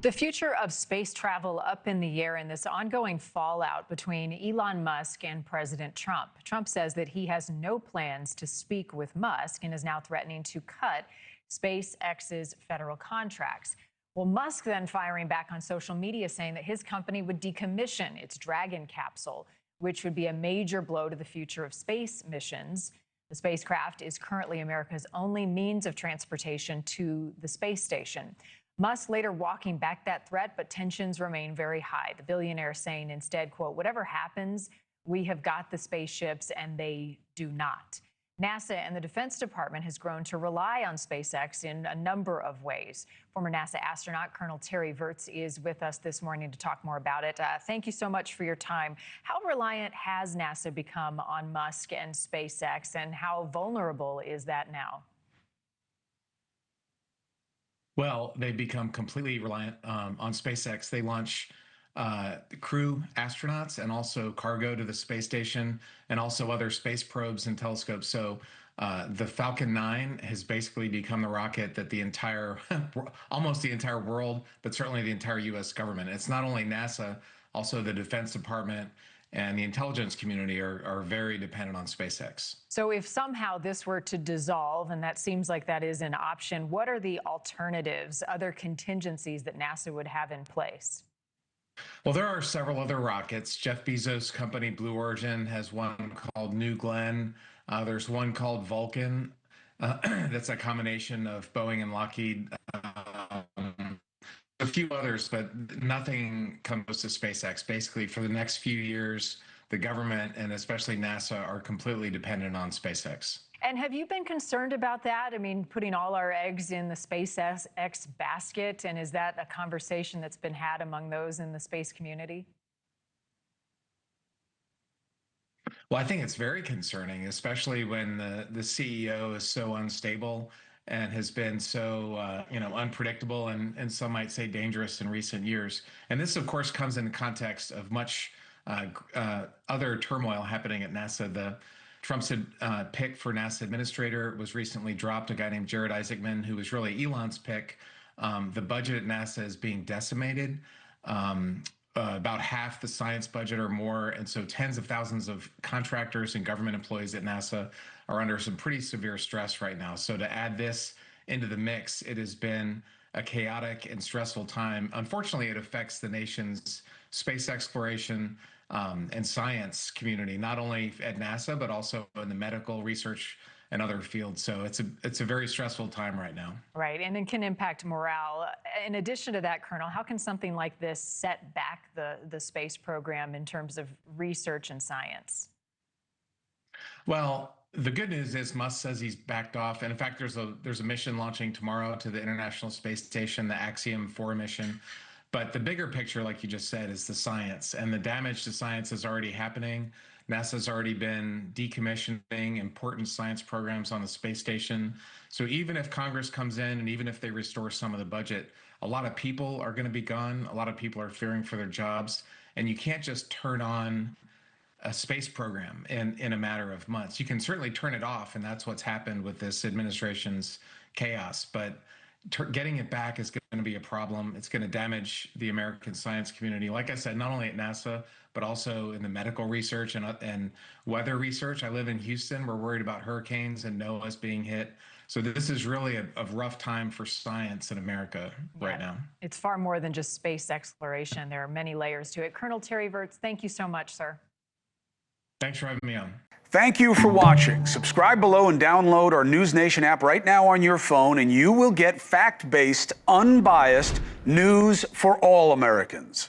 The future of space travel up in the air in this ongoing fallout between Elon Musk and President Trump. Trump says that he has no plans to speak with Musk and is now threatening to cut SpaceX's federal contracts. Well, Musk then firing back on social media saying that his company would decommission its Dragon capsule, which would be a major blow to the future of space missions. The spacecraft is currently America's only means of transportation to the space station. Musk later walking back that threat, but tensions remain very high. The billionaire saying instead, quote, "Whatever happens, we have got the spaceships and they do not." NASA and the Defense Department has grown to rely on SpaceX in a number of ways. Former NASA astronaut Colonel Terry Virts is with us this morning to talk more about it. Thank you so much for your time. How reliant has NASA become on Musk and SpaceX, and how vulnerable is that now? Well, they've become completely reliant on SpaceX. They launch crew astronauts and also cargo to the space station and also other space probes and telescopes. So the Falcon 9 has basically become the rocket that the entire, almost the entire world, but certainly the entire U.S. government. It's not only NASA, also the Defense Department and the intelligence community are very dependent on SpaceX. So if somehow this were to dissolve, and that seems like that is an option, what are the alternatives, other contingencies that NASA would have in place? Well, there are several other rockets. Jeff Bezos' company, Blue Origin, has one called New Glenn. There's one called Vulcan. That's a combination of Boeing and Lockheed. A few others, but nothing comes to SpaceX. Basically, for the next few years, the government and especially NASA are completely dependent on SpaceX. And have you been concerned about that? I mean, putting all our eggs in the SpaceX basket, and is that a conversation that's been had among those in the space community? Well, I think it's very concerning, especially when the CEO is so unstable and has been so unpredictable and some might say dangerous in recent years. And this, of course, comes in the context of much other turmoil happening at NASA. Trump's pick for NASA administrator was recently dropped, a guy named Jared Isaacman, who was really Elon's pick. The budget at NASA is being decimated. About half the science budget or more. And so tens of thousands of contractors and government employees at NASA are under some pretty severe stress right now. So to add this into the mix, it has been a chaotic and stressful time. Unfortunately, it affects the nation's space exploration and science community, not only at NASA, but also in the medical research and other fields. So it's a very stressful time right now. Right, and it can impact morale. In addition to that, Colonel, how can something like this set back the space program in terms of research and science? Well, the good news is Musk says he's backed off. And in fact, there's a mission launching tomorrow to the International Space Station, the Axiom 4 mission. But the bigger picture, like you just said, is the science, and the damage to science is already happening. NASA's already been decommissioning important science programs on the space station. So even if Congress comes in and even if they restore some of the budget, a lot of people are going to be gone. A lot of people are fearing for their jobs. And you can't just turn on a space program in a matter of months. You can certainly turn it off, and that's what's happened with this administration's chaos. But getting it back is going to be a problem. It's going to damage the American science community. Like I said, not only at NASA, but also in the medical research and weather research. I live in Houston. We're worried about hurricanes and NOAA's being hit. So this is really a rough time for science in America right now. It's far more than just space exploration. There are many layers to it. Colonel Terry Virts, thank you so much, sir. Thanks for having me on. Thank you for watching. Subscribe below and download our NewsNation app right now on your phone, and you will get fact-based, unbiased news for all Americans.